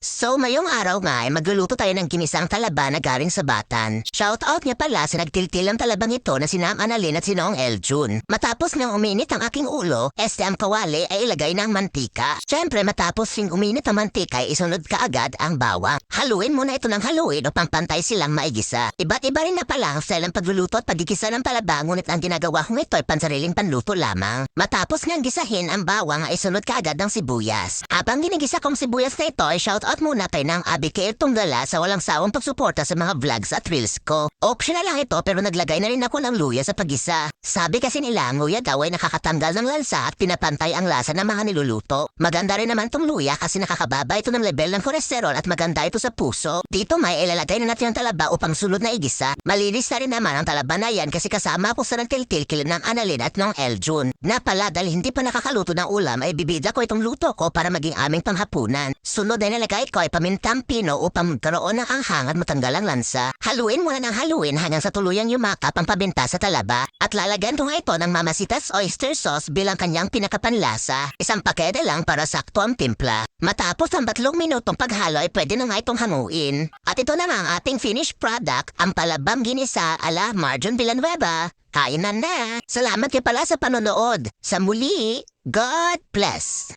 So, ngayong araw nga ay magluluto tayo ng ginisang talaba na galing sa Batan. Shoutout nga pala sa nagtiltil ng talabang ito na sina Annalyn at sinong Eljun. Matapos nang uminit ang aking ulo, ang kawali ay ilagay ng mantika. Siyempre matapos sing uminit ang mantika ay isunod ka agad ang bawang. Haluin muna ito ng haluin upang pantay silang maigisa. Iba't iba rin na pala ang style ng pagluluto at pagigisa ng talaba, ngunit ang ginagawa kong ito ay pansariling panluto lamang. Matapos ngang gisahin ang bawang ay isunod ka agad ng sibuyas. Habang ginigisa kong sibuyas na ito ay shoutout muna kay ng Abigail Tunggala sa walang sawang pagsuporta sa mga vlogs at reels ko. Optional lang ito pero naglagay na rin ako ng luya sa pagisa. Sabi kasi nila ang luya daw ay nakakatanggal ng lansa at pinapantay ang lasa ng mga niluluto. Maganda rin naman tong luya kasi nakakababa ito ng level ng kolesterol at maganda ito sa puso. Dito may ilalagay na natin ang talaba upang sunod na igisa. Malinis na rin naman ang talaba na yan kasi kasama ako sa nagtiltil ng Annalyn at ng Eljun. Na pala dahil hindi pa nakakaluto ng ulam ay bibida ko itong luto ko para maging aming panghapunan. Sunod ay nalagay ko ay pamintang pino upang magkaroon ng anghang at matanggal ang lansa. Haluin muna ng haluin hanggang sa tuluyang yumakap ang pabinta sa talaba. At lalagyan ko nga ito ng Mamacita's oyster sauce bilang kanyang pinakapanlasa. Isang pakete lang para sakto ang timpla. Matapos ang 3 minutong paghalo ay pwede na nga itong hanguin. At ito na nga ang ating finished product, ang palabang ginisa ala Marjon Villanueva. Kain na na! Salamat kayo pala sa panonood. Sa muli, God bless!